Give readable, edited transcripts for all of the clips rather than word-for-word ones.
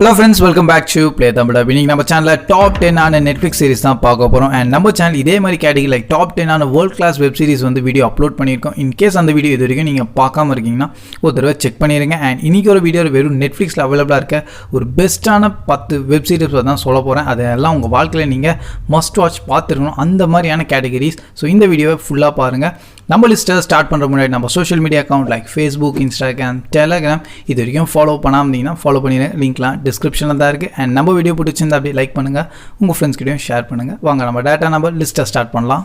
Hello friends, welcome back to Play Tamil. இன்னைக்கு நம்ம சேனல்ல டாப் 10 ஆன Netflix சீரிஸ் தான் பார்க்க போறோம். and நம்ம சேனல் இதே மாதிரி கேட்டகரி லைக் டாப் 10 ஆன வேர்ல்ட் கிளாஸ் வெப் சீரிஸ் வந்து வீடியோ அப்லோட் பண்ணியிருக்கோம். இன் கேஸ் அந்த வீடியோ இது வரைக்கும் நீங்க பார்க்காம இருக்கீங்கன்னா ஒரு தடவை செக் பண்ணிருங்க. and இன்னைக்கு ஒரு வீடியோ வெறும் Netflixல அவைலபிளா இருக்க ஒரு பெஸ்ட்டான 10 வெப் சீரிஸ் தான் சொல்ல போறேன். அதெல்லாம் உங்க வாழ்க்கையில நீங்க மஸ்ட் வாட்ச் பார்த்துருக்கணும் அந்த மாதிரியான கேட்டகரிஸ். ஸோ இந்த வீடியோவை ஃபுல்லா பாருங்க. நம்ம லிஸ்ட்டை ஸ்டார்ட் பண்ணுற முன்னாடி நம்ம social media account like Facebook, Instagram, Telegram இது வரைக்கும் ஃபாலோ பண்ணாமல் ஃபாலோ பண்ணிடுங்க. லிங்க்லாம் டிஸ்கிரிப்ஷனில் தான் இருக்குது. அண்ட் நம்ம வீடியோ பிடிச்சிருந்தா அப்படியே லைக் பண்ணுங்கள், உங்கள் ஃப்ரெண்ட்ஸ்கிட்டையும் ஷேர் பண்ணுங்கள். வாங்க நம்ம டேட்டா நம்பர் லிஸ்ட்டை ஸ்டார்ட் பண்ணலாம்.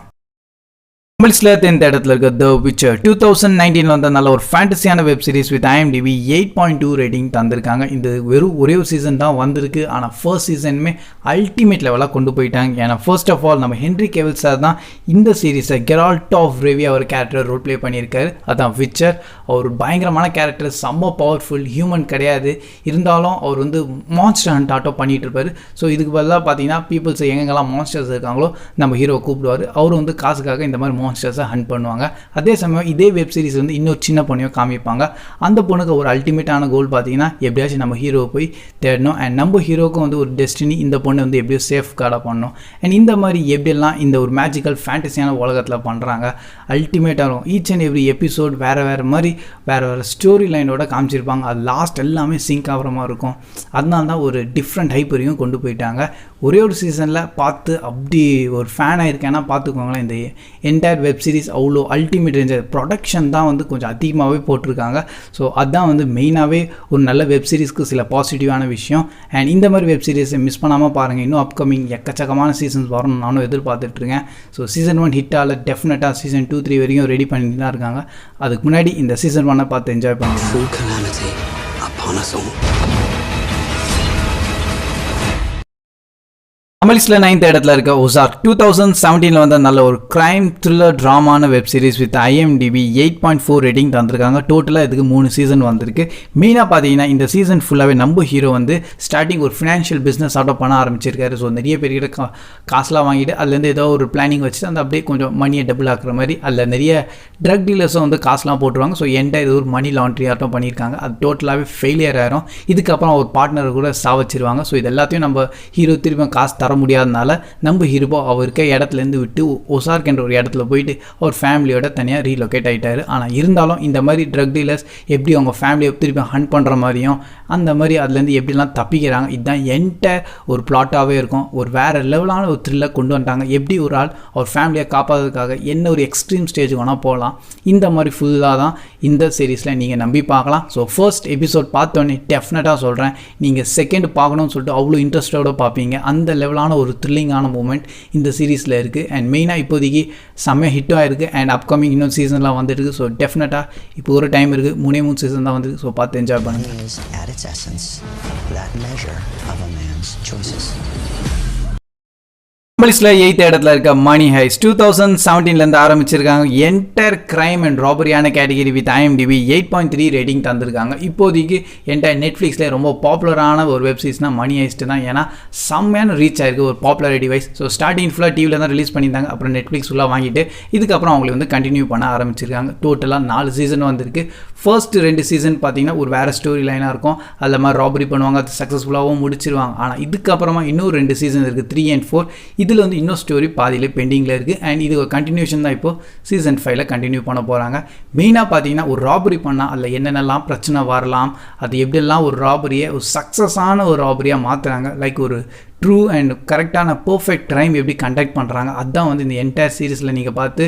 தமிழ்ல 10th இடத்துல இருக்க த விச்சர் 2019 வந்த நல்ல ஒரு ஃபேண்டசியான web series with IMDb 8.2 rating தந்திருக்காங்க. இந்த வெறும் ஒரே ஒரு சீசன் தான் வந்திருக்கு. ஆனால் ஃபர்ஸ்ட் சீசனுமே அல்டிமேட் லெவலாக கொண்டு போயிட்டாங்க. ஏன்னா ஃபர்ஸ்ட் ஆஃப் ஆல் நம்ம ஹென்ரி கேவில் சார் தான் இந்த சீரீஸை கெரால்ட் ஆஃப் ரிவி அவர் கேரக்டர் ரோல் ப்ளே பண்ணியிருக்காரு. அதான் விச்சர். அவர் பயங்கரமான கேரக்டர், செம்ம பவர்ஃபுல், ஹியூமன் கிடையாது, இருந்தாலும் அவர் வந்து மான்ஸ்டர் ஹண்ட் ஆட்டோ பண்ணிட்டு இருப்பார். ஸோ இதுக்கு பதிலாக பார்த்தீங்கன்னா பீப்புள்ஸ் எங்கெங்கெல்லாம் மான்ஸ்டர்ஸ் இருக்காங்களோ நம்ம ஹீரோ கூப்பிடுவார். அவர் வந்து காசுக்காக இந்த மாதிரி மான்ஸ்டர்ஸை ஹண்ட் பண்ணுவாங்க. அதே சமயம் இதே வெப் சீரிஸ் வந்து இன்னொரு சின்ன பொண்ணையும் காமிப்பாங்க. அந்த பொண்ணுக்கு ஒரு அல்டிமேட்டான கோல் பார்த்தீங்கன்னா எப்படியாச்சும் நம்ம ஹீரோவை போய் தேடணும். அண்ட் நம்ம ஹீரோவுக்கும் வந்து ஒரு டெஸ்டினி, இந்த பொண்ணை வந்து எப்படியோ சேஃப் கார்டாக பண்ணணும். அண்ட் இந்த மாதிரி எப்படியெல்லாம் இந்த ஒரு மேஜிக்கல் ஃபேண்டசியான உலகத்தில் பண்ணுறாங்க, அல்டிமேட்டாக இருக்கும். ஈச் அண்ட் எவ்ரி எபிசோட் வேறு மாதிரி வேறு ஸ்டோரி லைனோட காமிச்சிருப்பாங்க. அது லாஸ்ட் எல்லாமே சிங்க் ஆகிற மாதிரி இருக்கும். அதனால தான் ஒரு டிஃப்ரெண்ட் ஹைப் வரையும் கொண்டு போயிட்டாங்க. ஒரே ஒரு சீசனில் பார்த்து அப்படி ஒரு ஃபேன் ஆகிருக்கேன்னா பார்த்துக்கோங்களேன். இந்த என்டையர் வெப் சீரிஸ் அவ்வளோ அல்டிமேட் ரேஞ்ச். ப்ரொடக்ஷன் தான் வந்து கொஞ்சம் அதிகமாகவே போட்டிருக்காங்க. ஸோ அதுதான் வந்து மெயினாகவே ஒரு நல்ல வெப் சீரிஸ்க்கு சில பாசிட்டிவான விஷயம். அண்ட் இந்த மாதிரி வெப் சீரிஸை மிஸ் பண்ணாமல் பாருங்கள். இன்னும் அப்கமிங் எக்கச்சக்கமான சீசன்ஸ் வரும் நானும் எதிர்பார்த்துட்ருக்கேன். ஸோ சீசன் 1 ஹிட்டால் டெஃபினட்டாக சீசன் 2, 3 வரைக்கும் ரெடி பண்ணிட்டு தான் இருக்காங்க. அதுக்கு முன்னாடி இந்த சீசன் 1 பார்த்து என்ஜாய் பண்ணுங்க. தமிழ்ல 9th இடத்துல இருக்க ஒசார்க் 2017 வந்த நல்ல ஒரு கிரைம் த்ரில்லர் ட்ராமான web series with IMDb 8.4 rating தந்திருக்காங்க. டோட்டலாக இதுக்கு 3 சீசன் வந்திருக்கு. மெயினாக பார்த்தீங்கன்னா இந்த சீசன் ஃபுல்லாகவே நம்ம ஹீரோ வந்து ஸ்டார்டிங் ஒரு ஃபினான்ஷியல் பிஸ்னஸ் ஆட்டோ பண்ண ஆரம்பிச்சிருக்காரு. ஸோ நிறைய பேர்கிட்ட காசுலாம் வாங்கிட்டு அதுலேருந்து ஏதோ ஒரு பிளானிங் வச்சுட்டு அந்த அப்படியே கொஞ்சம் மணியை டபுள் ஆக்குற மாதிரி அதில் நிறைய ட்ரக் டீலர்ஸும் வந்து காசுலாம் போட்டுருவாங்க. ஸோ இது ஒரு மணி லாண்ட்ரி ஆட்டம் பண்ணியிருக்காங்க. அது டோட்டலாகவே ஃபெயிலியர் ஆயிரும். இதுக்கப்புறம் ஒரு பார்ட்னர் கூட சாவச்சிருவாங்க. ஸோ இது எல்லாத்தையும் நம்ம ஹீரோ திரும்ப காசு தர முடியாதனால நம்ம ஹீரோ அவருக்க இடத்துலேருந்து விட்டு ஒசார்க் என்ற ஒரு இடத்துல போயிட்டு அவர் ஃபேமிலியோட தனியாக ரீலொகேட் ஆகிட்டார். ஆனால் இருந்தாலும் இந்த மாதிரி ட்ரக் டீலர்ஸ் எப்படி அவங்க ஃபேமிலியை திருப்பி ஹண்ட் பண்ணுற மாதிரியும் அந்த மாதிரி அதுலேருந்து எப்படிலாம் தப்பிக்கிறாங்க, இதுதான் என்டையர் ஒரு பிளாட்டாகவே இருக்கும். ஒரு வேறு லெவலான ஒரு த்ரில்லர் கொண்டு வந்துட்டாங்க. எப்படி ஒரு ஆள் அவர் ஃபேமிலியை காப்பாற்றுறதுக்காக என்ன ஒரு எக்ஸ்ட்ரீம் ஸ்டேஜ் வேணால் போகலாம், இந்த மாதிரி ஃபுல்லாக தான் இந்த சீரீஸில் நீங்கள் நம்பி பார்க்கலாம். ஸோ ஃபர்ஸ்ட் எபிசோட் பார்த்தோன்னே டெஃபினட்டாக சொல்கிறேன், நீங்கள் செகண்ட் பார்க்கணும்னு சொல்லிட்டு அவ்வளோ இன்ட்ரெஸ்டோடு பார்ப்பீங்க. அந்த லெவலான ஒரு த்ரில்லிங்கான மூமெண்ட் இந்த சீரீஸில் இருக்குது. அண்ட் மெயினாக இப்போதைக்கு செம்ம ஹிட்டும் ஆயிருக்கு. அண்ட் அப்கமிங் இன்னொரு சீசன்லாம் வந்துருக்கு. ஸோ டெஃபினட்டாக இப்போ ஒரு டைம் இருக்குது, 3 சீசன் தான் வந்துருக்கு. ஸோ பார்த்து என்ஜாய் பண்ணுங்கள். தமிழ்ல 8th இடத்துல இருக்க மணி ஹைஸ்ட் 2017 ஆரம்பிச்சிருக்காங்க. என்டையர் கிரைம் அண்ட் ராபரியான கேட்டகரி வித் IMDb 8.3 ரேட்டிங் தந்திருக்காங்க. இப்போதைக்கு என்டையர் நெட்ஃப்ளிக்ஸில் ரொம்ப பாப்புலரான ஒரு வெப் சீரிஸ்னால் மணி ஹைஸ்ட் தான். ஏன்னா செம்மையான ரீச் ஆயிருக்கு ஒரு பாப்புலாரிட்டி வைஸ். ஸோ ஸ்டார்டிங் ஃபுல்லாக டிவியில் தான் ரிலீஸ் பண்ணியிருந்தாங்க. அப்புறம் நெட்ஃப்ளிக்ஸ் ஃபுல்லாக வாங்கிட்டு இதுக்கப்புறம் அவங்களை வந்து கண்டினியூ பண்ண ஆரம்பிச்சிருக்காங்க. டோட்டலாக 4 சீசன் வந்திருக்கு. ஃபர்ஸ்ட் 2 சீசன் பார்த்தீங்கன்னா ஒரு வேறு ஸ்டோரி லைனாக இருக்கும். அதில் மாதிரி ராபரி பண்ணுவாங்க, அது சக்ஸஸ்ஃபுல்லாகவும் முடிச்சிருவாங்க. ஆனால் இதுக்கப்புறமா இன்னும் 2 சீசன் இருக்குது, 3 and 4. இதில் வந்து இன்னும் ஸ்டோரி பாதியிலே பெண்டிங்கில் இருக்குது. அண்ட் இது ஒரு கண்டினியூஷன் தான். இப்போது சீசன் 5 கண்டினியூ பண்ண போகிறாங்க. மெயினாக பார்த்தீங்கன்னா ஒரு ராபரி பண்ணால் அதில் என்னென்னலாம் பிரச்சனை வரலாம், அது எப்படியெல்லாம் ஒரு ராபரியை ஒரு சக்ஸஸான ஒரு ராபரியாக மாற்றுறாங்க, லைக் ஒரு ட்ரூ அண்ட் கரெக்டான பர்ஃபெக்ட் க்ரைம் எப்படி கண்டக்ட் பண்ணுறாங்க, அதுதான் வந்து இந்த என்டையர் சீரீஸில் நீங்கள் பார்த்து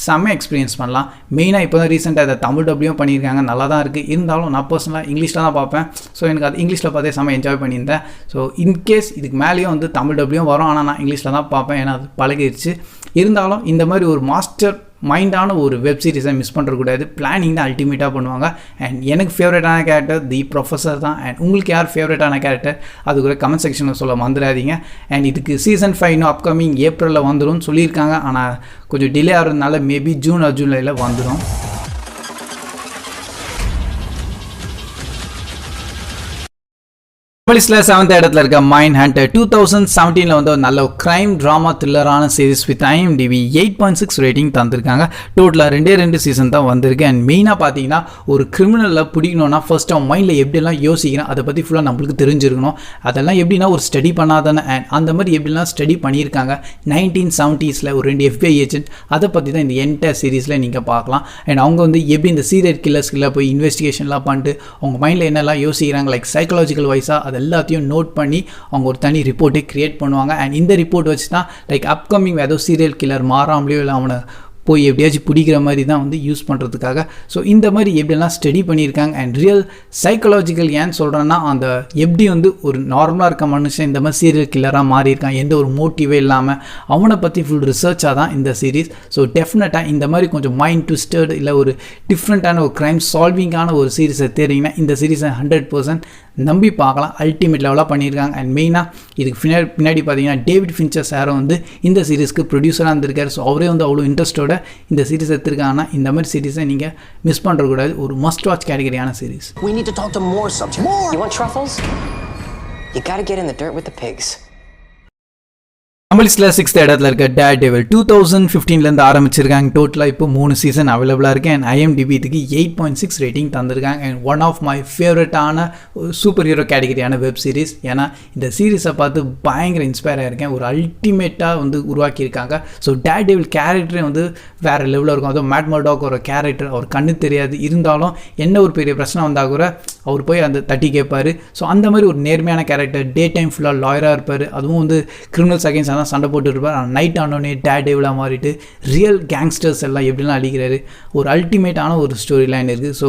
செம்ம எக்ஸ்பீரியன்ஸ் பண்ணலாம். மெயினாக இப்போ தான் ரீசெண்டாக அதை தமிழ் டப்லையும் பண்ணியிருக்காங்க, நல்லா தான் இருக்குது. இருந்தாலும் நான் பர்சனலாக இங்கிலீஷில் தான் பார்ப்பேன். ஸோ எனக்கு அது இங்கிலீஷில் பார்த்தே செம்ம என்ஜாய் பண்ணியிருந்தேன். ஸோ இன்கேஸ் இதுக்கு மேலேயும் வந்து தமிழ் டப்லையும் வரும், ஆனால் நான் இங்கிலீஷில் தான் பார்ப்பேன், ஏன்னா அது பழகிடுச்சு. இருந்தாலும் இந்த மாதிரி ஒரு மாஸ்டர் மைண்டான ஒரு வெப் சீரிஸை மிஸ் பண்ணுறக்கூடாது. பிளானிங் தான் அல்டிமேட்டாக பண்ணுவாங்க. அண்ட் எனக்கு ஃபேவரட்டான கேரக்டர் தி ப்ரொஃபஸர் தான். அண்ட் உங்களுக்கு யார் ஃபேவரட்டான கேரக்டர் அது கூட கமெண்ட் செக்ஷனில் சொல்ல மறந்துடாதீங்க. அண்ட் இதுக்கு சீசன் 5 இன்னும் அப்கமிங் ஏப்ரலில் வந்துடும் சொல்லியிருக்காங்க. ஆனால் கொஞ்சம் டிலே ஆகிறதுனால மேபி ஜூன் ஆர் ஜூலையில் வந்துடும். போலீஸ்ல 7th இடத்துல இருக்க மைண்ட் ஹண்டர் 2017ல வந்து ஒரு நல்ல கிரைம் ட்ராமா த்ரில்லரான சீரிஸ் வித் IMDb 8.6 ரேட்டிங் தந்திருக்காங்க. டோட்டலாக 2 சீசன் தான் வந்திருக்கு. அண்ட் மெயினாக பார்த்தீங்கன்னா ஒரு கிரிமினலில் பிடிக்கணும்னா ஃபர்ஸ்ட் அவன் மைண்டில் எப்படிலாம் யோசிக்கிறான் அதை பற்றி ஃபுல்லாக நம்மளுக்கு தெரிஞ்சிருக்கணும். அதெல்லாம் எப்படின்னா ஒரு ஸ்டடி பண்ணாதானே அண்ட் அந்த மாதிரி எப்படிலாம் ஸ்டடி பண்ணியிருக்காங்க 1970s ஒரு 2 FBI ஏஜென்ட் அதை பற்றி தான் இந்த என்டையர் சீரீஸில் நீங்கள் பார்க்கலாம். அண்ட் அவங்க வந்து எப்படி இந்த சீரியல் கில்லர்ஸ்கில் போய் இன்வெஸ்டிகேஷன்லாம் பண்ணிட்டு அவங்க மைண்டில் என்னெல்லாம் யோசிக்கிறாங்க லைக் சைக்காலஜிக்கல் வைஸாக அது எல்லாத்தையும் நோட் பண்ணி அவங்க ஒரு தனி ரிப்போர்ட்டை கிரியேட் பண்ணுவாங்க. அண்ட் இந்த ரிப்போர்ட் வச்சு தான் லைக் அப்கமிங் ஏதோ சீரியல் கில்லர் மாறாமலையோ இல்லை அவனை போய் எப்படியாச்சும் பிடிக்கிற மாதிரி தான் வந்து யூஸ் பண்ணுறதுக்காக. ஸோ இந்த மாதிரி எப்படியெல்லாம் ஸ்டடி பண்ணியிருக்காங்க. அண்ட் ரியல் சைக்காலஜிக்கல் ஏன்னு சொல்கிறேன்னா அந்த எப்படி வந்து ஒரு நார்மலாக இருக்க மனுஷன் இந்த மாதிரி சீரியல் கில்லராக மாறியிருக்கான் எந்த ஒரு மோட்டிவே இல்லாமல் அவனை பற்றி ஃபுல் ரிசர்ச்சாக தான் இந்த சீரீஸ். ஸோ டெஃபினட்டாக இந்த மாதிரி கொஞ்சம் மைண்ட் ட்விஸ்டட் இல்லை ஒரு டிஃப்ரெண்ட்டான ஒரு க்ரைம் சால்விங்கான ஒரு சீரீஸை தேடிங்கன்னா இந்த சீரீஸை 100% நம்பி பார்க்கலாம். அல்டிமேட் லெவலாக பண்ணியிருக்காங்க. அண்ட் மெயினாக இதுக்கு பின்னாடி பார்த்தீங்கன்னா டேவிட் ஃபின்ச்சர் சாரும் வந்து இந்த சீரீஸ்க்கு ப்ரொடியூசராக இருந்திருக்காரு. ஸோ அவரே வந்து அவ்வளோ இன்ட்ரெஸ்ட்டோட இந்த சீரீஸ் எடுத்திருக்காங்கன்னா இந்த மாதிரி சீரீஸை நீங்கள் மிஸ் பண்ணுறக்கூடாது. ஒரு மஸ்ட் வாட்ச் கேட்டகரியான series. We need to talk to more subjects. More. You want truffles? You gotta get in the dirt with the pigs. நம்மளிஸ்ல 6th இடத்துல இருக்க டேர்டெவில் 2015லேருந்து ஆரம்பிச்சிருக்காங்க. டோட்டலாக இப்போ 3 சீசன் அவைலபிளாக இருக்குது. அண்ட் IMDb இதுக்கு 8.6 ரேட்டிங் தந்திருக்காங்க. அண்ட் ஒன் ஆஃப் மை ஃபேவரட்டான சூப்பர் ஹீரோ கேட்டகரியான வெப் சீரிஸ். ஏன்னா இந்த சீரீஸை பார்த்து பயங்கர இன்ஸ்பயர் ஆகிருக்கேன். ஒரு அல்டிமேட்டாக வந்து உருவாக்கியிருக்காங்க. ஸோ டேர்டெவில் கேரக்டரே வந்து வேறு லெவலில் இருக்கும். அதுவும் மேட் மர்டாக் ஒரு கேரக்டர் அவர் கண்ணு தெரியாது இருந்தாலும் என்ன ஒரு பெரிய பிரச்சனை வந்தால் கூட அவர் போய் அந்த தட்டி கேட்பார். ஸோ அந்த மாதிரி ஒரு நேர்மையான கேரக்டர். டே டைம் ஃபுல்லாக லாயராக இருப்பார். அதுவும் வந்து கிரிமினல்ஸ் அகேன்ஸ்ட் சண்டை போட்டு இருப்பார். ஆனால் நைட் ஆனோடனே டேர்டெவிலாக மாறிட்டு ரியல் கேங்ஸ்டர்ஸ் எல்லாம் எப்படிலாம் அழிக்கிறாரு. ஒரு அல்டிமேட்டான ஒரு ஸ்டோரி லைன் இருக்குது. ஸோ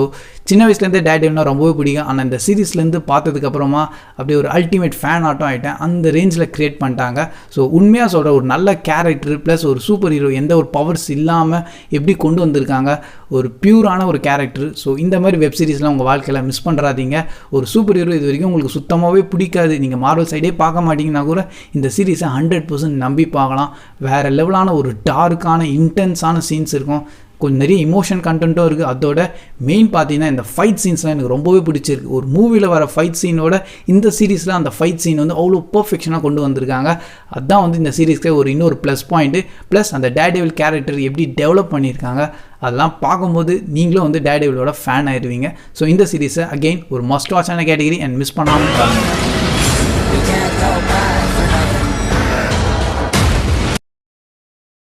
சின்ன வயசுலேருந்தே டேர்டெவில்னா ரொம்பவே பிடிக்கும். ஆனால் இந்த சீரீஸ்லேருந்து பார்த்ததுக்கப்புறமா அப்படியே ஒரு அல்டிமேட் ஃபேன் ஆட்டம் ஆகிட்டேன். அந்த ரேஞ்சில் க்ரியேட் பண்ணிட்டாங்க. ஸோ உண்மையாக சொல்கிற ஒரு நல்ல கேரக்டர் ப்ளஸ் ஒரு சூப்பர் ஹீரோ எந்த ஒரு பவர்ஸ் இல்லாமல் எப்படி கொண்டு வந்திருக்காங்க. ஒரு பியூரான ஒரு கேரக்டர். ஸோ இந்த மாதிரி வெப் சீரிஸ்லாம் உங்கள் வாழ்க்கையில் மிஸ் பண்ணுறாதீங்க. ஒரு சூப்பர் ஹீரோ இது வரைக்கும் உங்களுக்கு சுத்தமாகவே பிடிக்காது நீங்கள் மார்வல் சைடே பார்க்க மாட்டீங்கன்னா கூட இந்த சீரீஸை 100% நம்பி பார்க்கலாம். வேறு லெவலான ஒரு டார்க்கான இன்டென்ஸான சீன்ஸ் இருக்கும். கொஞ்சம் நிறைய இமோஷன் கண்டென்ட்டும் இருக்குது. அதோட மெயின் பார்த்தீங்கன்னா இந்த ஃபைட் சீன்ஸ்லாம் எனக்கு ரொம்பவே பிடிச்சிருக்கு. ஒரு மூவியில் வர ஃபைட் சீனோட இந்த சீரீஸில் அந்த ஃபைட் சீன் வந்து அவ்வளோ பர்ஃபெக்ஷனாக கொண்டு வந்திருக்காங்க. அதுதான் வந்து இந்த சீரீஸ்க்கு ஒரு இன்னொரு ப்ளஸ் பாயிண்ட்டு. ப்ளஸ் அந்த டேர்டெவில் கேரக்டர் எப்படி டெவலப் பண்ணியிருக்காங்க அதெல்லாம் பார்க்கும்போது நீங்களும் வந்து டேர்டெவிலோட ஃபேன் ஆயிடுவீங்க. ஸோ இந்த சீரீஸை அகெயின் ஒரு மஸ்ட் வாட்சான கேட்டகரி அண்ட் மிஸ் பண்ணாமல் பாருங்கள்.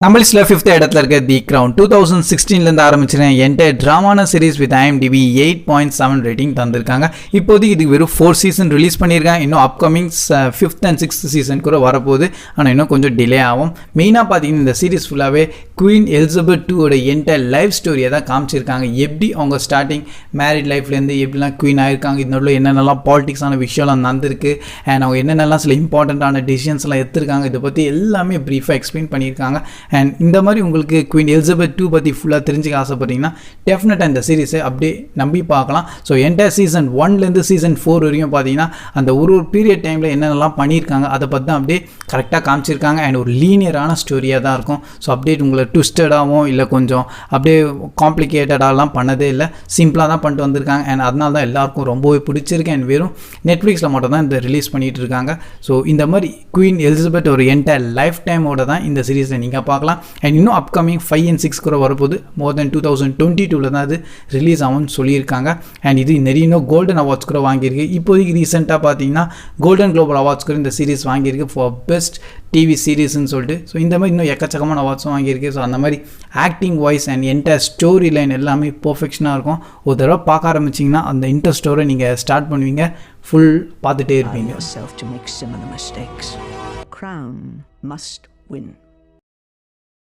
நம்மளிஸ்ல 5th இடத்துல இருக்க தி கிரவுன் 2016லேருந்து ஆரம்பிச்சிருக்கேன் என்டையர் ட்ராமான சீரிஸ் வித் IMDb 8.7 ரேட்டிங் தந்திருக்காங்க. இப்போதைக்கு இதுக்கு வெறும் 4 சீசன் ரிலீஸ் பண்ணியிருக்காங்க. இன்னும் upcoming 5th and 6th season கூட வரப்போகுது. ஆனால் இன்னும் கொஞ்சம் டிலே ஆகும். மெயினாக பார்த்தீங்கன்னா இந்த சீரிஸ் ஃபுல்லாகவே queen Elizabeth II entire life ஸ்டோரியை தான் காமிச்சிருக்காங்க. எப்படி அவங்க ஸ்டார்டிங் மேரிட் லைஃப்லேருந்து எப்படிலாம் குவீன் ஆகிருக்காங்க. இதனோட என்னென்னலாம் பாலிட்டிக்ஸான விஷயம்லாம் நடந்திருக்கு அண்ட் அவங்க என்னென்னலாம் சில இம்பார்ட்டண்ட்டான டிசிஷன்ஸ்லாம் எடுத்திருக்காங்க. இதை பற்றி எல்லாமே ப்ரீஃபாக எக்ஸ்பிளைன் பண்ணியிருக்காங்க. அண்ட் இந்த மாதிரி உங்களுக்கு குவீன் எலிசபெத் II பற்றி ஃபுல்லாக தெரிஞ்சுக்க ஆசைப்பட்டீங்கன்னா டெஃபினட்டாக இந்த சீரீஸை அப்படியே நம்பி பார்க்கலாம். ஸோ என்டையர் சீசன் 1லேருந்து சீசன் 4 வரைக்கும் பார்த்தீங்கன்னா அந்த ஒரு பீரியட் டைமில் என்னென்னலாம் பண்ணியிருக்காங்க அதை பற்றி தான் அப்படியே கரெக்டாக காமிச்சிருக்காங்க. அண்ட் ஒரு லீனியரான ஸ்டோரியாக தான் இருக்கும். ஸோ அப்டேட் உங்களை ட்விஸ்டடாகவும் இல்லை கொஞ்சம் அப்படியே காம்ப்ளிகேட்டடாலாம் பண்ணதே இல்லை. சிம்பிளாக தான் பண்ணிட்டு வந்திருக்காங்க. அண்ட் அதனால தான் எல்லாருக்கும் ரொம்பவே பிடிச்சிருக்கு. அண்ட் வெறும் நெட்ஃப்ளிக்ஸில் மட்டும் தான் இந்த ரிலீஸ் பண்ணிகிட்டு இருக்காங்க. ஸோ இந்த மாதிரி குவீன் எலிசபெத் ஒரு என்டையர் லைஃப் டைமோட தான் இந்த சீரீஸை நீங்கள் பார்க்கலாம். அண்ட் இன்னும் அப்கமிங் 5 and 6 கூட வரப்போது. மோர் தென் 2022 தான் அது ரிலீஸ் ஆகும்னு சொல்லியிருக்காங்க. அண்ட் இது நிறைய இன்னும் கோல்டன் அவார்ட்ஸ் கூட வாங்கியிருக்கு. இப்போதைக்கு ரீசெண்டாக பார்த்தீங்கன்னா கோல்டன் குளோபல் அவார்ட்ஸ் கூட இந்த சீரீஸ் வாங்கியிருக்கு ஃபார் பெஸ்ட் டிவி சீரீஸ்ன்னு சொல்லிட்டு. ஸோ இந்த மாதிரி இன்னும் எக்கச்சக்கமான அவார்ட்ஸும் வாங்கியிருக்கு. ஸோ அந்த மாதிரி acting voice and entire story line எல்லாமே பர்ஃபெக்ஷனாக இருக்கும். ஒரு தடவை பார்க்க ஆரம்பிச்சிங்கன்னா அந்த இன்ட்ரெஸ்டோட நீங்கள் ஸ்டார்ட் பண்ணுவீங்க. ஃபுல் பார்த்துட்டே இருப்பீங்க.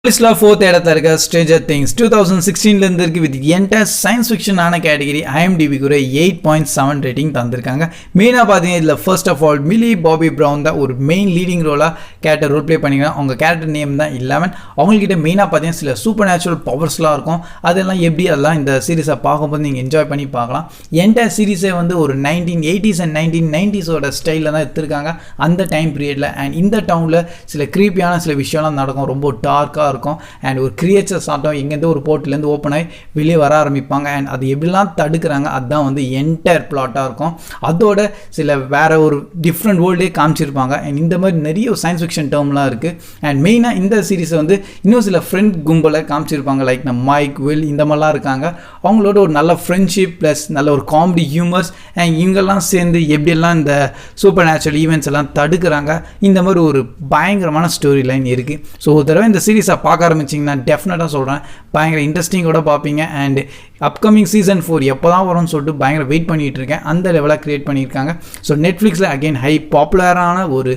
லிஸ்ட்ல 4th இடத்துல இருக்க ஸ்ட்ரேஞ்சர் திங்ஸ் 2016லேருந்து இருக்குது வித் என்டையர் சயின்ஸ் ஃபிக்ஷனான கேட்டகரி. IMDb கூட 8.7 ரேட்டிங் தந்திருக்காங்க. மெயினாக பார்த்தீங்கன்னா இதில் first of all Millie Bobby Brown தான் ஒரு மெயின் லீடிங் ரோலாக கேரக்டர் ரோல் ப்ளே பண்ணிக்கலாம். அவங்க கேரக்டர் நேம் தான் 11. அவங்கக்கிட்ட மெயினாக பார்த்தீங்கன்னா சில சூப்பர் நேச்சுரல் பவர்ஸ்லாம் இருக்கும். அதெல்லாம் எப்படி அதெல்லாம் இந்த சீரீஸை பார்க்கும்போது நீங்கள் என்ஜாய் பண்ணி பார்க்கலாம். என்டையர் சீரீஸே வந்து ஒரு 1980s and 1990s ஸ்டைலில் தான் எடுத்திருக்காங்க அந்த டைம் பீரியடில். அண்ட் இந்த டவுனில் சில க்ரீப்பியான சில விஷயம்லாம் நடக்கும். ரொம்ப டார்க்காக இருக்கும். அண்ட் ஒரு கிரியேச்சர்ஸ் ஆட்டம் எங்கேருந்து ஒரு போர்ட்லேருந்து ஓப்பன் ஆகி வெளியே வர ஆரம்பிப்பாங்க. அண்ட் அது எப்படிலாம் தடுக்கிறாங்க அதுதான் வந்து என்டையர் பிளாட்டாக இருக்கும். அதோட சில வேற ஒரு டிஃப்ரெண்ட் வேர்ல்டே காமிச்சிருப்பாங்க. அண்ட் இந்த மாதிரி நிறைய சயின்ஸ் ஃபிக்ஷன் டேர்ம்லாம் இருக்குது. அண்ட் மெயினாக இந்த சீரீஸை வந்து இன்னும் சில ஃப்ரெண்ட் கும்பலை காமிச்சிருப்பாங்க. லைக் நம்ம மைக் வில் இந்த மாதிரிலாம் இருக்காங்க. அவங்களோட ஒரு நல்ல ஃப்ரெண்ட்ஷிப் ப்ளஸ் நல்ல ஒரு காமெடி ஹியூமர்ஸ் அண்ட் இவங்கெல்லாம் சேர்ந்து எப்படியெல்லாம் இந்த சூப்பர் நேச்சுரல் ஈவெண்ட்ஸ் எல்லாம் தடுக்கிறாங்க. இந்த மாதிரி ஒரு பயங்கரமான ஸ்டோரி லைன் இருக்குது. ஸோ ஒரு தடவை இந்த சீரீஸை பார்க்க ஆரம்பிச்சிங்கன்னா டெஃபினட்டாக சொல்கிறேன் பயங்கர இன்ட்ரெஸ்டிங்கோட பார்ப்பீங்க. அண்ட் அப்கமிங் சீசன் 4 எப்போ தான் வரும்னு சொல்லிட்டு பயங்கர வெயிட் பண்ணிகிட்டு இருக்கேன். அந்த லெவலாக க்ரியேட் பண்ணியிருக்காங்க. ஸோ நெட்ஃப்ளிக்ஸில் அகெயின் ஹை பாப்புலரான ஒரு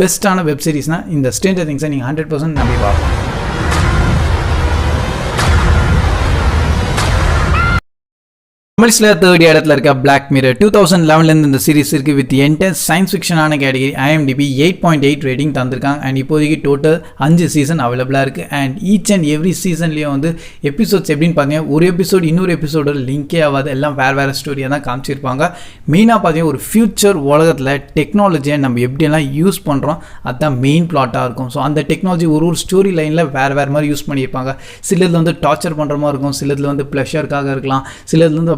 பெஸ்ட்டான வெப் சீரிஸ்னால் இந்த ஸ்ட்ரேஞ்சர் திங்ஸை நீங்கள் 100% நம்பி பார்க்கலாம். தமிழ்ஸில் 3rd இடத்துல இருக்க பிளாக் மிரர் 2011 இந்த சீரிஸ் இருக்குது. வித் என்டையர் சயின்ஸ் ஃபிக்ஷனான கேட்டகரி IMDb 8.8 ரேட்டிங் தந்திருக்காங்க. அண்ட் இப்போதைக்கு டோட்டல் 5 சீசன் அவைலபிளாக இருக்குது. அண்ட் ஈச் அண்ட் எவ்ரி சீசன்லேயும் வந்து எபிசோட்ஸ் எப்படின்னு பார்த்தீங்கன்னா ஒரு எபிசோடு இன்னொரு எபிசோட லிங்கே ஆகாது, எல்லாம் வேறு ஸ்டோரியாக தான் காமிச்சிருப்பாங்க. மெயினாக பார்த்தீங்கன்னா ஒரு ஃபியூச்சர் உலகத்தில் டெக்னாலஜியை நம்ம எப்படியெல்லாம் யூஸ் பண்ணுறோம் அதுதான் மெயின் பிளாட்டாக இருக்கும். ஸோ அந்த டெக்னாலஜி ஒரு ஸ்டோரி லைனில் வேறு மாதிரி யூஸ் பண்ணியிருப்பாங்க. சிலதில் வந்து டார்ச்சர் பண்ணுற மாதிரி இருக்கும், சிலதில் வந்து ப்ளஷருக்காக இருக்கலாம், சிலதில் வந்து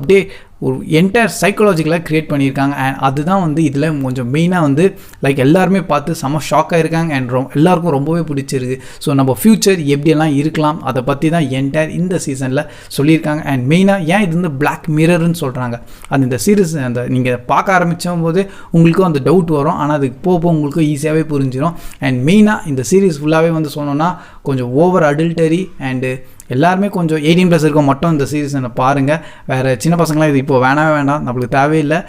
ஒரு என்டையர் சைக்காலஜிக்கலாக க்ரியேட் பண்ணியிருக்காங்க. அண்ட் அதுதான் வந்து இதில் கொஞ்சம் மெயினாக வந்து லைக் எல்லாருமே பார்த்து செம்ம ஷாக்காக இருக்காங்க. அண்ட் எல்லாருக்கும் ரொம்பவே பிடிச்சிருக்கு. ஸோ நம்ம ஃப்யூச்சர் எப்படியெல்லாம் இருக்கலாம் அதை பற்றி தான் என்டையர் இந்த சீசனில் சொல்லியிருக்காங்க. அண்ட் மெயினாக ஏன் இது வந்து பிளாக் மிரர்னு சொல்கிறாங்க அது இந்த சீரீஸ் அந்த நீங்கள் பார்க்க ஆரம்பிக்கும் போது உங்களுக்கும் அந்த டவுட் வரும். ஆனால் அதுக்கு போக உங்களுக்கு ஈஸியாகவே புரிஞ்சிடும். அண்ட் மெயினாக இந்த சீரீஸ் ஃபுல்லாகவே வந்து சொன்னோன்னா கொஞ்சம் ஓவர் அடல்டரி அண்டு எல்லாருமே கொஞ்சம் 18+ இருக்க மட்டும் இந்த சீரீஸை பாருங்கள். வேறு சின்ன பசங்களாம் இது இப்போ வேண்டாம் நம்மளுக்கு தேவையில்லை,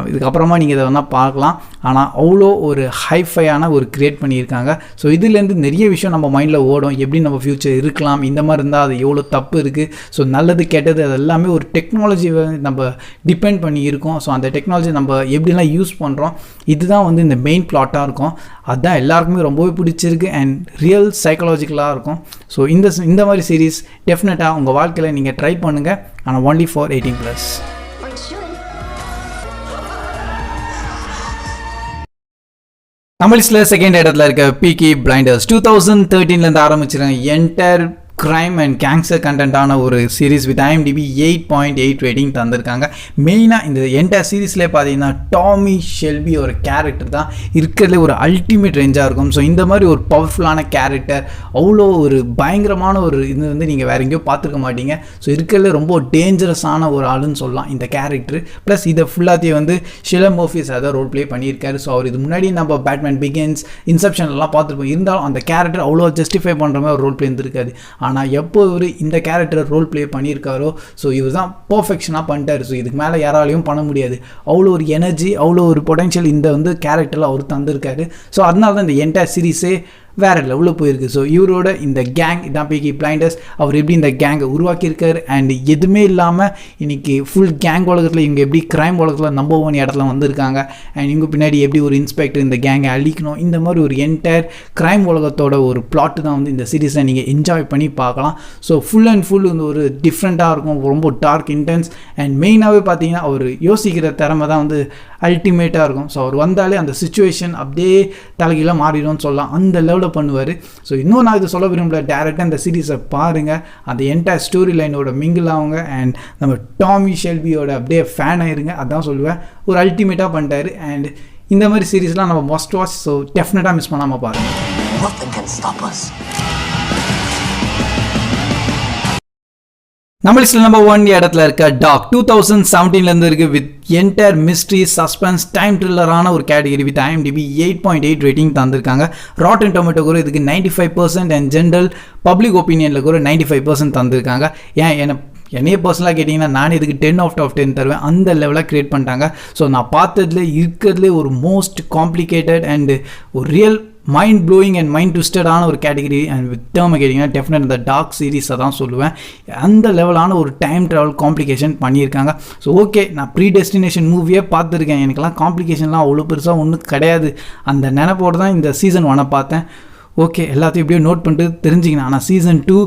இதுக்கப்புறமா நீங்கள் இதை வேணால் பார்க்கலாம். ஆனால் அவ்வளோ ஒரு ஹைஃபையான ஒரு க்ரியேட் பண்ணியிருக்காங்க. ஸோ இதுலேருந்து நிறைய விஷயம் நம்ம மைண்டில் ஓடும், எப்படி நம்ம ஃப்யூச்சர் இருக்கலாம், இந்த மாதிரி இருந்தால் அது எவ்வளோ தப்பு இருக்குது. ஸோ நல்லது கெட்டது அது எல்லாமே ஒரு டெக்னாலஜி நம்ம டிபெண்ட் பண்ணி இருக்கோம். ஸோ அந்த டெக்னாலஜி நம்ம எப்படிலாம் யூஸ் பண்ணுறோம் இதுதான் வந்து இந்த மெயின் பிளாட்டாக இருக்கும். அதுதான் எல்லாருக்குமே ரொம்பவே பிடிச்சிருக்கு அண்ட் ரியல் சைக்காலஜிக்கலாக இருக்கும். ஸோ இந்த மாதிரி சீரீஸ் டெஃபினட்டாக உங்கள் வாழ்க்கையில் நீங்கள் ட்ரை பண்ணுங்கள். ஆனால் ஒன்லி ஃபார் 18+. தமிழ்ஸில் 2nd இடத்துல இருக்க பீக்கி பிளைண்டர்ஸ் 2013 ஆரம்பிச்சிருக்காங்க. என்டையர் கிரைம் அண்ட் கேங்ஸ்டர் கண்டென்ட்டான ஒரு சீரீஸ் வித் IMDb 8.8 ரேட்டிங் தந்திருக்காங்க. மெயினாக இந்த என்டையர் சீரீஸ்லேயே பார்த்தீங்கன்னா டாமி ஷெல்பி ஒரு கேரக்டர் தான் இருக்கிறதுலே ஒரு அல்டிமேட் ரேஞ்சாக இருக்கும். ஸோ இந்த மாதிரி ஒரு பவர்ஃபுல்லான கேரக்டர் அவ்வளோ ஒரு பயங்கரமான ஒரு இது வந்து நீங்கள் வேறு எங்கேயோ பார்த்துருக்க மாட்டீங்க. ஸோ இருக்கிறதுல ரொம்ப டேஞ்சரஸான ஒரு ஆளுன்னு சொல்லலாம் இந்த கேரக்டர். ப்ளஸ் இதை ஃபுல்லாத்தையும் வந்து ஷிலம் மர்ஃபி சார் தான் ரோல் ப்ளே பண்ணியிருக்காரு. ஸோ அவர் இது முன்னாடி நம்ம பேட்மேன் பிகின்ஸ் இன்செப்ஷன்லாம் பார்த்துருப்போம். இருந்தாலும் அந்த கேரக்டர் அவ்வளோ ஜஸ்டிஃபை பண்ணுற மாதிரி ஒரு ரோல் ப்ளே இருந்திருக்காது. ஆனால் எப்போ இவர் இந்த கேரக்டரை ரோல் ப்ளே பண்ணியிருக்காரோ ஸோ இவர் தான் பர்ஃபெக்ஷனாக பண்ணிட்டார். ஸோ இதுக்கு மேலே யாராலையும் பண்ண முடியாது. அவ்வளோ ஒரு எனர்ஜி அவ்வளோ ஒரு பொட்டென்ஷியல் இந்த வந்து கேரக்டரில் அவர் தந்திருக்காரு. ஸோ அதனால தான் இந்த என்டையர் சீரீஸே வேறு லெவலில் போயிருக்கு. ஸோ இவரோட இந்த கேங் இதான் பீக்கி பிளைண்டர்ஸ். அவர் எப்படி இந்த கேங்கை உருவாக்கியிருக்காரு அண்ட் எதுவுமே இல்லாமல் இன்றைக்கி ஃபுல் கேங் உலகத்தில் இவங்க எப்படி க்ரைம் உலகத்தில் நம்பர் 1 இடத்துல வந்திருக்காங்க. அண்ட் இவங்க பின்னாடி எப்படி ஒரு இன்ஸ்பெக்டர் இந்த கேங்கை அழிக்கணும், இந்த மாதிரி ஒரு என்டையர் க்ரைம் உலகத்தோட ஒரு பிளாட்டு தான் வந்து இந்த சீரீஸை நீங்கள் என்ஜாய் பண்ணி பார்க்கலாம். ஸோ ஃபுல் அண்ட் ஃபுல் வந்து ஒரு டிஃப்ரெண்ட்டாக இருக்கும், ரொம்ப டார்க் இன்டென்ஸ் அண்ட் மெயினாகவே பார்த்தீங்கன்னா அவர் யோசிக்கிற திறமை தான் வந்து அல்டிமேட்டாக இருக்கும். ஸோ அவர் வந்தாலே அந்த சிச்சுவேஷன் அப்படியே தலைகீழாக மாறிடும்னு சொல்லலாம், அந்த லெவலில் பண்ணுவார். ஸோ இன்னும் நான் இது சொல்ல விரும்பல, டேரெக்டாக இந்த சீரீஸை பாருங்கள், அந்த என்டையர் ஸ்டோரி லைனோட மிங்கிள் ஆகுங்க அண்ட் நம்ம டாமி ஷெல்பியோட அப்படியே ஃபேன் ஆயிருங்க. அதான் சொல்லுவேன், ஒரு அல்டிமேட்டாக பண்ணிட்டாரு. அண்ட் இந்த மாதிரி சீரீஸ்லாம் நம்ம மஸ்ட் வாட்ச். ஸோ டெஃபினட்டாக மிஸ் பண்ணாமல் பாருங்கள். நம்ம லிஸ்ட்டில் நம்பர் 1 இடத்துல இருக்க டாக் 2017 இருக்குது. With entire mystery suspense time த்ரில்லரான ஒரு கேட்டகரி வித் IMDb 8.8 ரேட்டிங் தந்திருக்காங்க. ராட்டன் டொமேட்டோ கூட இதுக்கு 95% அண்ட் ஜென்ரல் பப்ளிக் ஒப்பீனியனில் கூட 95% தந்திருக்காங்க. என்னையே பர்சனலாக கேட்டிங்கன்னா நான் இதுக்கு 10/10 தருவேன், அந்த லெவலாக க்ரியேட் பண்ணிட்டாங்க. ஸோ நான் பார்த்ததுல இருக்கிறதுலே ஒரு மோஸ்ட் காம்ப்ளிகேட்டட் அண்டு ஒரு real mind blowing and mind ட்விஸ்டடான ஒரு கேட்டகரி அண்ட் வித் டேர்மை கேட்டிங்கன்னா டெஃபினட் இந்த டார்க் சீரீஸை தான் சொல்லுவேன். அந்த லெவலான ஒரு டைம் ட்ராவல் காம்ப்ளிகேஷன் பண்ணியிருக்காங்க. ஸோ ஓகே, நான் ப்ரீ டெஸ்டினேஷன் மூவியே பார்த்துருக்கேன், எனக்கெல்லாம் காம்ப்ளிகேஷன்லாம் அவ்வளோ பெருசாக ஒன்றும் கிடையாது. அந்த நினைப்போடு தான் இந்த சீசன் 1 பார்த்தேன். ஓகே, எல்லாத்தையும் எப்படியோ நோட் பண்ணிட்டு தெரிஞ்சுக்கணும். ஆனால் சீசன் 2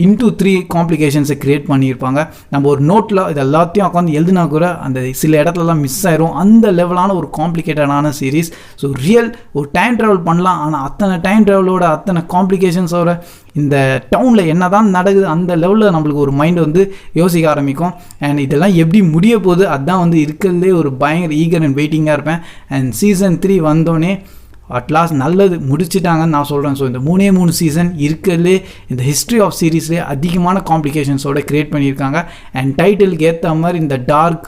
இன்டூ 3 காம்ப்ளிகேஷன்ஸை க்ரியேட் பண்ணியிருப்பாங்க. நம்ம ஒரு நோட்டில் இது எல்லாத்தையும் உட்காந்து எழுதினா கூட அந்த சில இடத்துலலாம் மிஸ் ஆயிரும். அந்த லெவலான ஒரு காம்ப்ளிகேட்டடான சீரீஸ். ஸோ ரியல் ஒரு டைம் ட்ராவல் பண்ணலாம், ஆனால் அத்தனை டைம் ட்ராவலோட அத்தனை காம்ப்ளிகேஷன்ஸோட இந்த டவுனில் என்ன தான் நடக்குது அந்த லெவலில் நம்மளுக்கு ஒரு மைண்ட் வந்து யோசிக்க ஆரம்பிக்கும். அண்ட் இதெல்லாம் எப்படி முடிய போகுது அதுதான் வந்து இருக்கிறதுலே ஒரு பயங்கர ஈகர் அண்ட் வெயிட்டிங்காக இருப்பேன். அண்ட் சீசன் 3 வந்தோடனே அட்லாஸ்ட் நல்லது முடிச்சிட்டாங்கன்னு நான் சொல்கிறேன். ஸோ இந்த 3 சீசன் இருக்கிறதுலே இந்த ஹிஸ்ட்ரி ஆஃப் சீரீஸ்லேயே அதிகமான காம்ப்ளிகேஷன்ஸோட க்ரியேட் பண்ணியிருக்காங்க. அண்ட் டைட்டிலுக்கு ஏற்ற மாதிரி இந்த டார்க்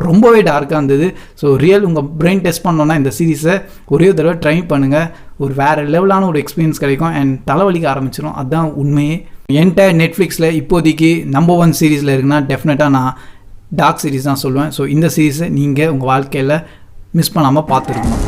ரொம்பவே டார்க்காக இருந்தது. ஸோ ரியல் உங்கள் பிரெயின் டெஸ்ட் பண்ணோன்னா இந்த சீரீஸை ஒரே தடவை ட்ரை பண்ணுங்கள். ஒரு வேறு லெவலான ஒரு எக்ஸ்பீரியன்ஸ் கிடைக்கும். அண்ட் தலைவலிக்க ஆரம்பிச்சிடும். அதுதான் உண்மையே. என்டையர் நெட்ஃப்ளிக்ஸில் இப்போதைக்கு நம்பர் 1 சீரீஸில் இருக்குன்னா டெஃபினட்டாக நான் டார்க் சீரீஸ் தான் சொல்லுவேன். ஸோ இந்த சீரீஸை நீங்கள் உங்கள் வாழ்க்கையில் மிஸ் பண்ணாமல் பார்த்துருக்கணும்.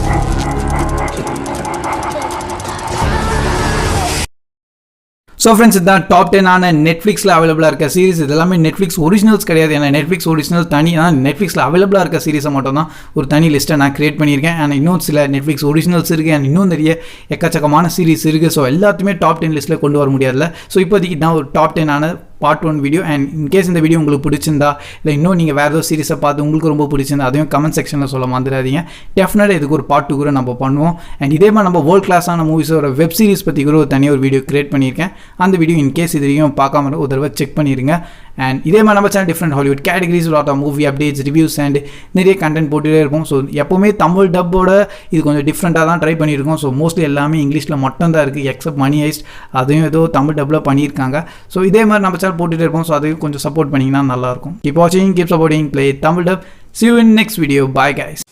ஸோ ஃப்ரெண்ட்ஸ், இதுதான் டாப் 10 ஆன நெட்ஃப்ளிக்ஸில் அவைலபிளாக இருக்க சீரிஸ். இது எல்லாமே நெட்ஃப்ளிக்ஸ் ஒரிஜினல்ஸ் கிடையாது. ஏன்னா நெட்ஃப்ளிக்ஸ் ஒரிஜினல் தனி, ஆனால் நெட்ஃப்ளிக்ஸில் அவைலபிளாக இருக்க சீரிஸை மட்டும் தான் ஒரு தனி லிஸ்ட்டை நான் கிரியேட் பண்ணியிருக்கேன். அண்ட் இன்னும் சில நெட்ஃப்ளிக்ஸ் ஒரிஜினல்ஸ் இருக்குது. அண்ட் இன்னும் நிறைய எக்கச்சக்கமான சீரிஸ் இருக்குது. ஸோ எல்லாத்தையுமே டாப் 10 லிஸ்ட்டில் கொண்டு வர முடியாதுல்ல. ஸோ இப்போதைக்கு தான் ஒரு டாப் 10 ஆன பார்ட் 1 வீடியோ. அண்ட் இன்கேஸ் இந்த வீடியோ உங்களுக்கு பிடிச்சிருந்தா இல்லை இன்னும் நீங்கள் வேறு ஏதோ சீரிஸை பார்த்து உங்களுக்கு ரொம்ப பிடிச்சிருந்தா அதையும் கமெண்ட் செக்ஷனில் சொல்ல மறந்துடாதீங்க. டெஃபினட்டாக இதுக்கு ஒரு பார்ட் 2 கூட நம்ம பண்ணுவோம். அண்ட் இதே மாதிரி நம்ம வேர்ல்ட் கிளாஸான மூவிஸோட வெப் சீரிஸ் பற்றி கூட ஒரு தனியாக ஒரு வீடியோ கிரியேட் பண்ணியிருக்கேன். அந்த வீடியோ இன்கேஸ் இது வரைக்கும் பார்க்காம ஒரு தடவை செக் பண்ணிடுங்க. அண்ட் இதே மாதிரி நம்ம channel different Hollywood categories, lot of movie updates, reviews and நிறைய கண்டென்ட் போட்டுகிட்டே இருப்போம். ஸோ எப்போவுமே தமிழ் டப்போட இது கொஞ்சம் டிஃப்ரெண்ட்டாக தான் ட்ரை பண்ணியிருக்கோம். ஸோ மோஸ்ட்லி எல்லாமே இங்கிலீஷில் மட்டும் தான் இருக்குது, எக்ஸப்ட் மணி ஹைஸ்ட். அதையும் ஏதோ தமிழ் டப்பில் பண்ணியிருக்காங்க. ஸோ இதே மாதிரி நம்ம சேனல் போட்டுகிட்டே இருப்போம். ஸோ அதையும் கொஞ்சம் சப்போர்ட் பண்ணிங்கன்னா நல்லாயிருக்கும். கீப் வாட்சிங், keep supporting, play Tamil dub. See you in next video. Bye guys.